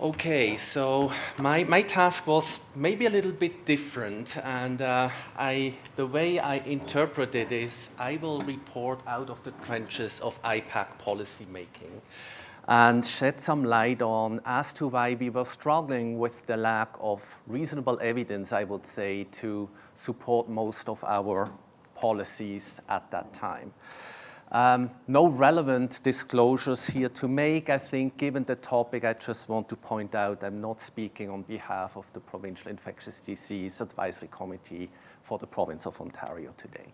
Okay, so my task was maybe a little bit different, and the way I interpret it is I will report out of the trenches of IPAC policy making and shed some light on as to why we were struggling with the lack of reasonable evidence, I would say, to support most of our policies at that time. No relevant disclosures here to make. I think given the topic, I just want to point out I'm not speaking on behalf of the Provincial Infectious Disease Advisory Committee for the province of Ontario today.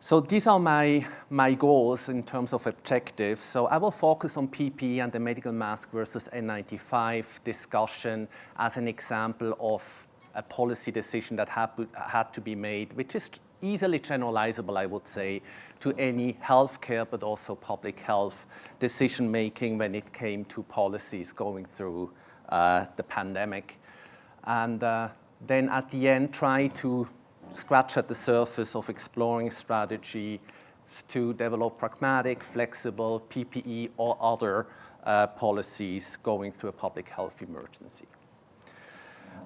So these are my goals in terms of objectives. So I will focus on PPE and the medical mask versus N95 discussion as an example of a policy decision that had to be made, which is easily generalizable, I would say, to any healthcare but also public health decision making when it came to policies going through the pandemic. And then at the end, try to scratch at the surface of exploring strategy to develop pragmatic, flexible PPE or other policies going through a public health emergency.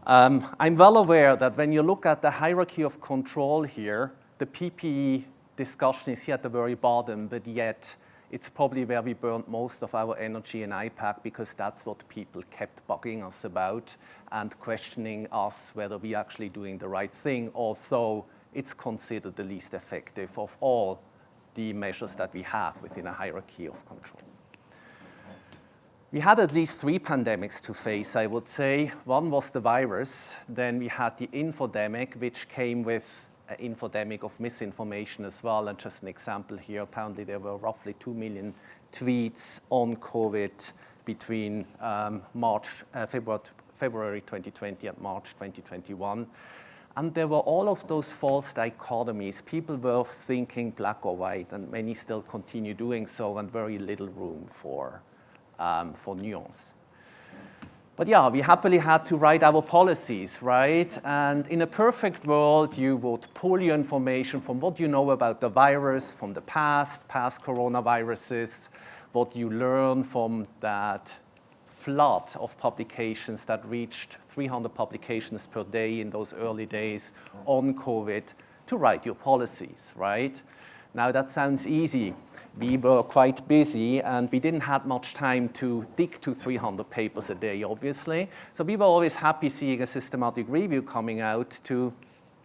I'm well aware that when you look at the hierarchy of control here, the PPE discussion is here at the very bottom, but yet it's probably where we burned most of our energy in IPAC because that's what people kept bugging us about and questioning us whether we're actually doing the right thing, although it's considered the least effective of all the measures that we have within a hierarchy of control. We had at least 3 pandemics to face, I would say. One was the virus. Then we had the infodemic, which came with an infodemic of misinformation as well. And just an example here, apparently there were roughly 2 million tweets on COVID between February 2020 and March 2021. And there were all of those false dichotomies. People were thinking black or white, and many still continue doing so, and very little room for nuance. But yeah, we happily had to write our policies, right? And in a perfect world, you would pull your information from what you know about the virus, from the past coronaviruses, what you learn from that flood of publications that reached 300 publications per day in those early days on COVID, to write your policies, right? Now that sounds easy. We were quite busy and we didn't have much time to dig to 300 papers a day, obviously. So we were always happy seeing a systematic review coming out to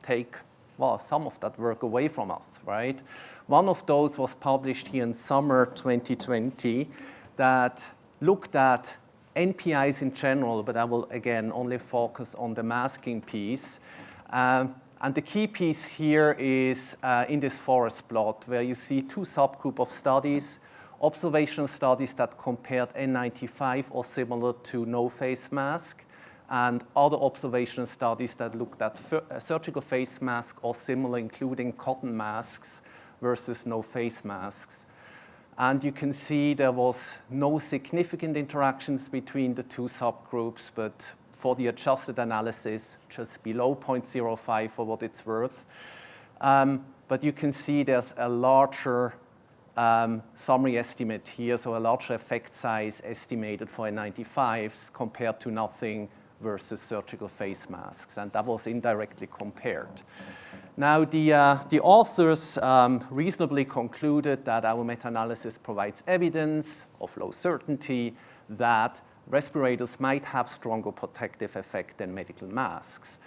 take, well, some of that work away from us, right? One of those was published here in summer 2020 that looked at NPIs in general, but I will again only focus on the masking piece. And the key piece here is in this forest plot where you see 2 subgroups of studies, observational studies that compared N95 or similar to no face mask, and other observational studies that looked at surgical face mask or similar, including cotton masks versus no face masks. And you can see there was no significant interactions between the 2 subgroups, but for the adjusted analysis, just below 0.05 for what it's worth. But you can see there's a larger summary estimate here, so a larger effect size estimated for N95s compared to nothing versus surgical face masks, and that was indirectly compared. Now, the authors reasonably concluded that our meta-analysis provides evidence of low certainty that respirators might have stronger protective effect than medical masks.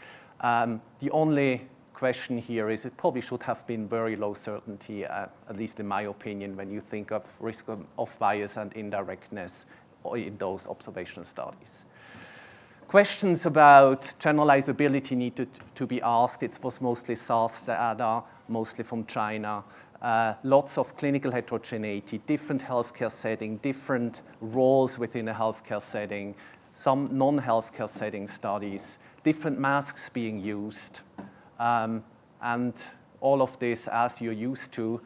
The only question here is it probably should have been very low certainty, at least in my opinion, when you think of risk of bias and indirectness in those observational studies. Questions about generalizability needed to be asked. It was mostly SARS data, mostly from China. Lots of clinical heterogeneity, different healthcare setting, different roles within a healthcare setting, some non-healthcare setting studies, different masks being used, and all of this, as you're used to,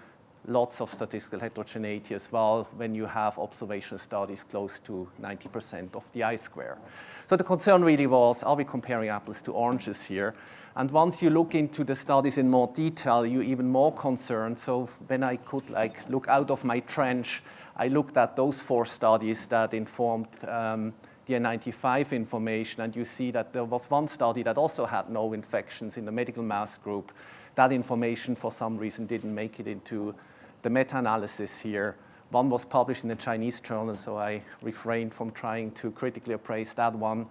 lots of statistical heterogeneity as well when you have observational studies close to 90% of the I-square. So the concern really was, are we comparing apples to oranges here? And once you look into the studies in more detail, you're even more concerned. So when I could look out of my trench, I looked at those 4 studies that informed the N95 information, and you see that there was one study that also had no infections in the medical mass group. That information, for some reason, didn't make it into the meta-analysis here. One was published in a Chinese journal, so I refrained from trying to critically appraise that one.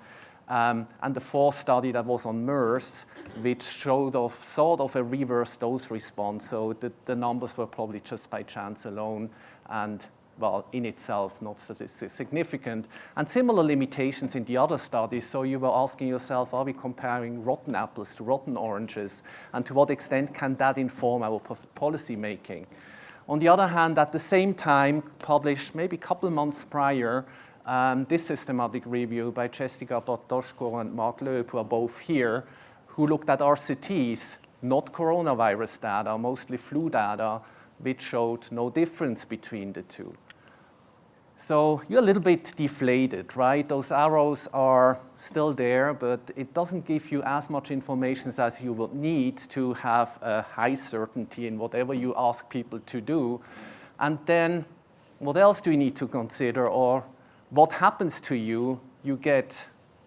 And the 4th study that was on MERS, which showed sort of a reverse dose response. So the numbers were probably just by chance alone, and well, in itself, not statistically significant. And similar limitations in the other studies. So you were asking yourself, are we comparing rotten apples to rotten oranges? And to what extent can that inform our policy making? On the other hand, at the same time, published maybe a couple of months prior, this systematic review by Jessica Bartoszko and Mark Loeb, who are both here, who looked at RCTs, not coronavirus data, mostly flu data, which showed no difference between the two. So you're a little bit deflated, right? Those arrows are still there, but it doesn't give you as much information as you would need to have a high certainty in whatever you ask people to do. And then what else do you need to consider, or what happens to you? You get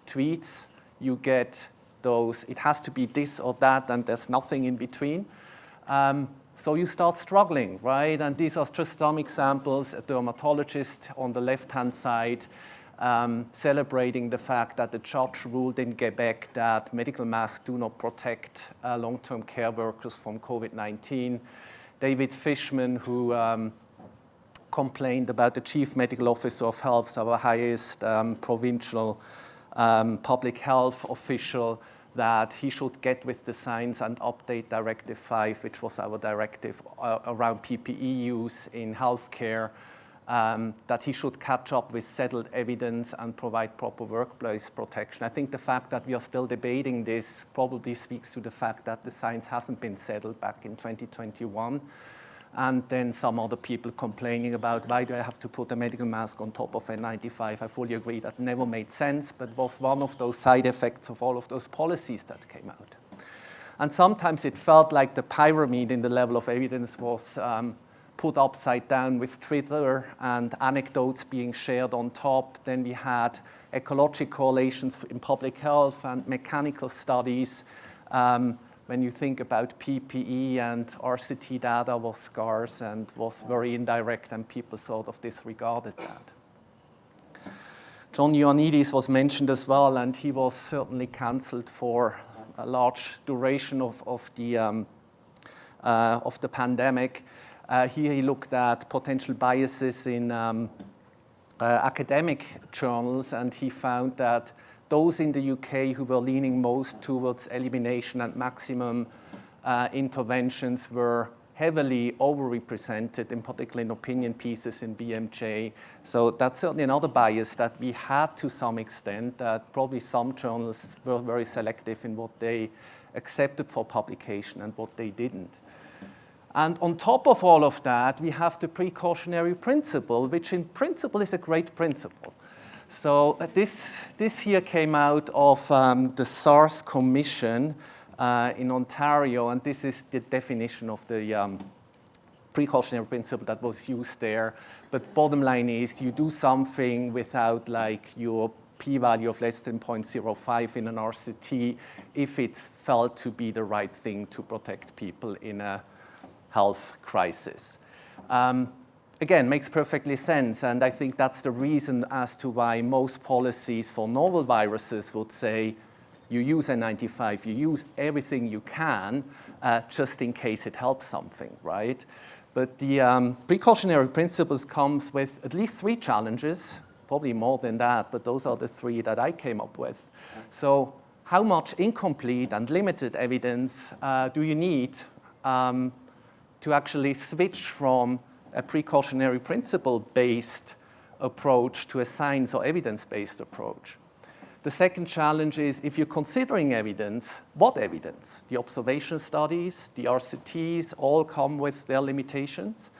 tweets, you get those, it has to be this or that, and there's nothing in between. So you start struggling, right? And these are just some examples. A dermatologist on the left-hand side celebrating the fact that the judge ruled in Quebec that medical masks do not protect long-term care workers from COVID-19. David Fishman, who complained about the chief medical officer of health, our highest provincial public health official, that he should get with the science and update Directive 5, which was our directive around PPE use in healthcare, that he should catch up with settled evidence and provide proper workplace protection. I think the fact that we are still debating this probably speaks to the fact that the science hasn't been settled back in 2021. And then some other people complaining about, why do I have to put a medical mask on top of N95? I fully agree that never made sense, but was one of those side effects of all of those policies that came out. And sometimes it felt like the pyramid in the level of evidence was put upside down with Twitter and anecdotes being shared on top. Then we had ecological correlations in public health and mechanical studies. When you think about PPE and RCT data was scarce and was very indirect, and people sort of disregarded that. John Ioannidis was mentioned as well, and he was certainly cancelled for a large duration of the pandemic. Here he looked at potential biases in academic journals, and he found that those in the UK who were leaning most towards elimination and maximum interventions were heavily overrepresented, in particular in opinion pieces in BMJ. So that's certainly another bias that we had to some extent, that probably some journals were very selective in what they accepted for publication and what they didn't. And on top of all of that, we have the precautionary principle, which in principle is a great principle. So this here came out of the SARS Commission in Ontario, and this is the definition of the precautionary principle that was used there. But bottom line is, you do something without your p-value of less than 0.05 in an RCT if it's felt to be the right thing to protect people in a health crisis. Again, makes perfectly sense, and I think that's the reason as to why most policies for novel viruses would say you use N95, you use everything you can just in case it helps something, right? But the precautionary principles comes with at least 3 challenges, probably more than that, but those are the 3 that I came up with. So how much incomplete and limited evidence do you need to actually switch from a precautionary principle-based approach to a science or evidence-based approach? The second challenge is, if you're considering evidence, what evidence? The observation studies, the RCTs all come with their limitations.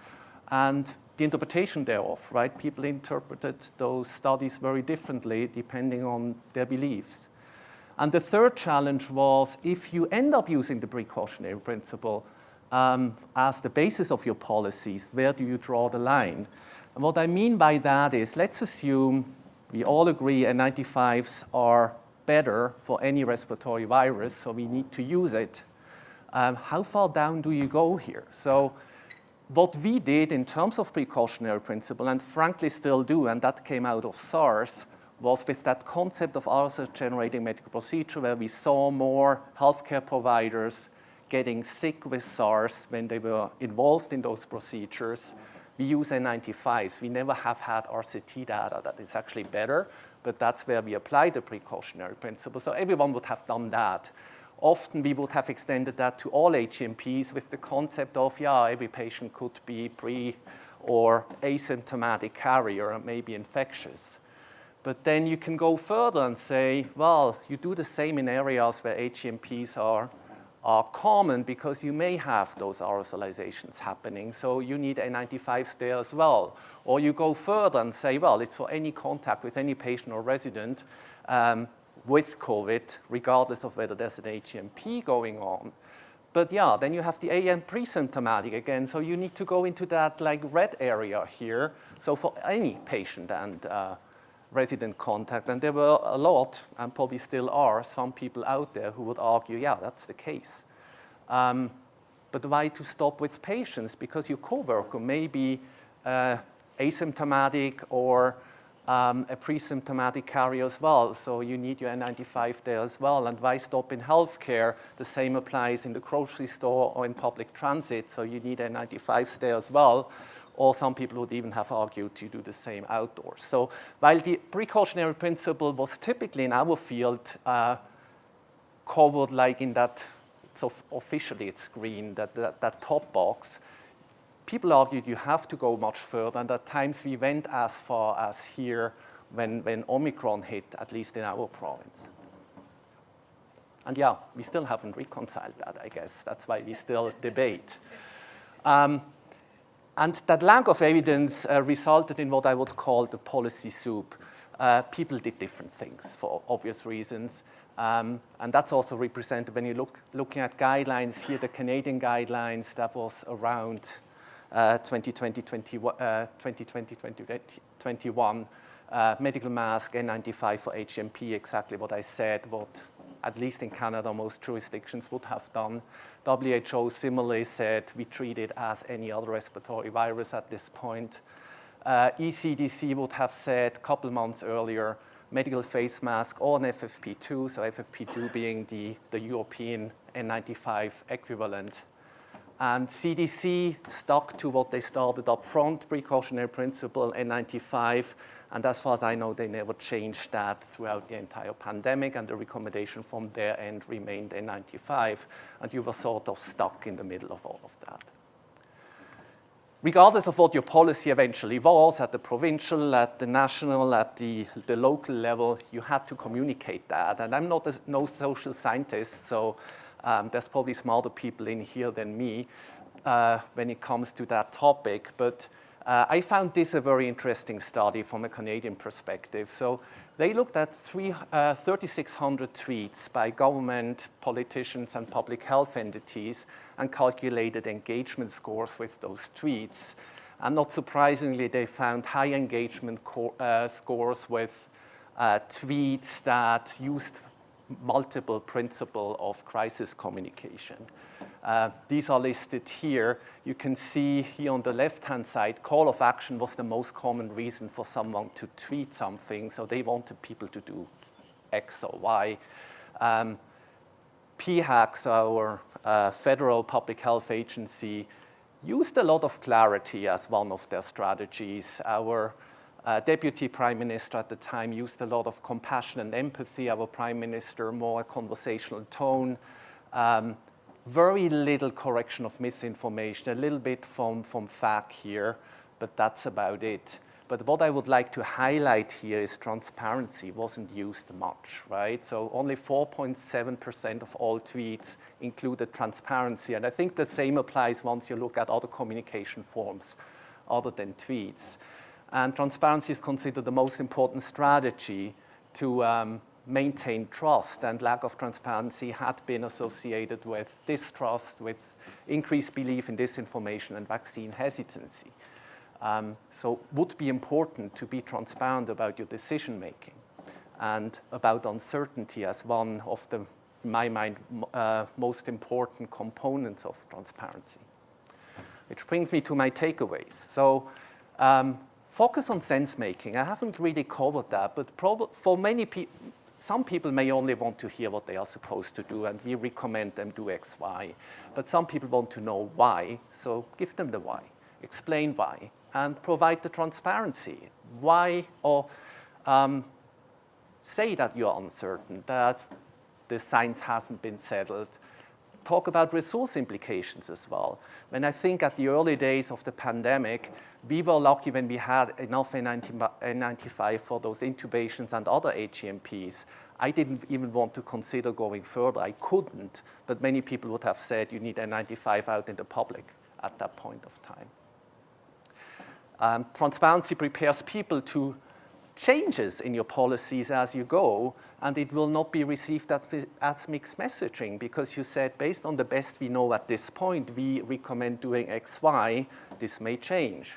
and the interpretation thereof, right? People interpreted those studies very differently depending on their beliefs. And the third challenge was, if you end up using the precautionary principle as the basis of your policies, where do you draw the line? And what I mean by that is, let's assume we all agree N95s are better for any respiratory virus, so we need to use it. How far down do you go here? So what we did in terms of precautionary principle, and frankly still do, and that came out of SARS, was with that concept of aerosol-generating medical procedure, where we saw more healthcare providers getting sick with SARS when they were involved in those procedures. We use N95s. We never have had RCT data that is actually better, but that's where we apply the precautionary principle. So everyone would have done that. Often we would have extended that to all HCMPs with the concept of, yeah, every patient could be pre or asymptomatic carrier and maybe infectious. But then you can go further and say, well, you do the same in areas where HCMPs are common because you may have those aerosolizations happening, so you need N95s there as well. Or you go further and say, well, it's for any contact with any patient or resident with COVID, regardless of whether there's an HCMP going on. But yeah, then you have the AM pre-symptomatic again, so you need to go into that like red area here. So for any patient and resident contact, and there were a lot, and probably still are, some people out there who would argue, yeah, that's the case. But why to stop with patients? Because your coworker may be asymptomatic or a pre-symptomatic carrier as well, so you need your N95 there as well. And why stop in healthcare? The same applies in the grocery store or in public transit, so you need N95s there as well. Or some people would even have argued to do the same outdoors. So while the precautionary principle was typically in our field covered like in that, so officially it's green, that top box, people argued you have to go much further, and at times we went as far as here when Omicron hit, at least in our province. And yeah, we still haven't reconciled that, I guess. That's why we still debate. And that lack of evidence resulted in what I would call the policy soup. People did different things for obvious reasons. And that's also represented when you're looking at guidelines here, the Canadian guidelines, that was around 2020-2021. Medical mask, N95 for HMP, exactly what I said, what at least in Canada most jurisdictions would have done. WHO similarly said we treat it as any other respiratory virus at this point. ECDC would have said a couple months earlier, medical face mask or an FFP2, so FFP2 being the European N95 equivalent. And CDC stuck to what they started up front, precautionary principle, N95, and as far as I know, they never changed that throughout the entire pandemic, and the recommendation from their end remained N95, and you were sort of stuck in the middle of all of that. Regardless of what your policy eventually was, at the provincial, at the national, at the local level, you had to communicate that, and I'm no social scientist, so there's probably smarter people in here than me when it comes to that topic, but I found this a very interesting study from a Canadian perspective. So they looked at 3,600 tweets by government, politicians, and public health entities and calculated engagement scores with those tweets. And not surprisingly, they found high engagement scores with tweets that used multiple principles of crisis communication. These are listed here. You can see here on the left-hand side, call of action was the most common reason for someone to tweet something, so they wanted people to do X or Y. PHACS, our federal public health agency, used a lot of clarity as one of their strategies. Our Deputy Prime Minister at the time used a lot of compassion and empathy. Our Prime Minister, more a conversational tone. Very little correction of misinformation, a little bit from FAC here, but that's about it. But what I would like to highlight here is transparency wasn't used much, right? So only 4.7% of all tweets included transparency. And I think the same applies once you look at other communication forms other than tweets. And transparency is considered the most important strategy to maintain trust, and lack of transparency had been associated with distrust, with increased belief in disinformation and vaccine hesitancy. So it would be important to be transparent about your decision making and about uncertainty as one of the, in my mind, most important components of transparency. Which brings me to my takeaways. So focus on sense making. I haven't really covered that, but for many people, some people may only want to hear what they are supposed to do, and we recommend them do X, Y. But some people want to know why, so give them the why. Explain why, and provide the transparency. Why, or say that you're uncertain, that the science hasn't been settled. Talk about resource implications as well. When I think at the early days of the pandemic, we were lucky when we had enough N95 for those intubations and other HCMPs. I didn't even want to consider going further. I couldn't, but many people would have said you need N95 out in the public at that point of time. Transparency prepares people to changes in your policies as you go, and it will not be received as mixed messaging, because you said, based on the best we know at this point, we recommend doing X, Y, this may change.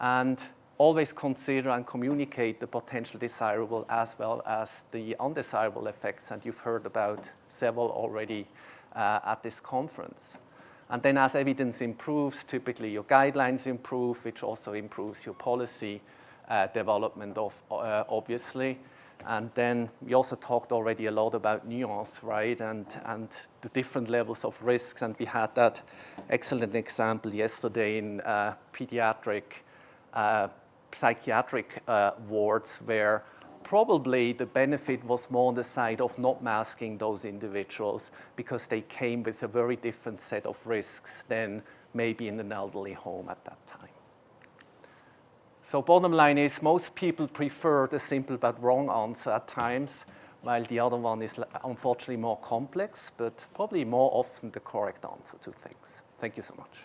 And always consider and communicate the potential desirable as well as the undesirable effects, and you've heard about several already at this conference. And then as evidence improves, typically your guidelines improve, which also improves your policy development, obviously. And then we also talked already a lot about nuance, right? And the different levels of risks. And we had that excellent example yesterday in pediatric psychiatric wards, where probably the benefit was more on the side of not masking those individuals because they came with a very different set of risks than maybe in an elderly home at that time. So bottom line is, most people prefer the simple but wrong answer at times, while the other one is unfortunately more complex, but probably more often the correct answer to things. Thank you so much.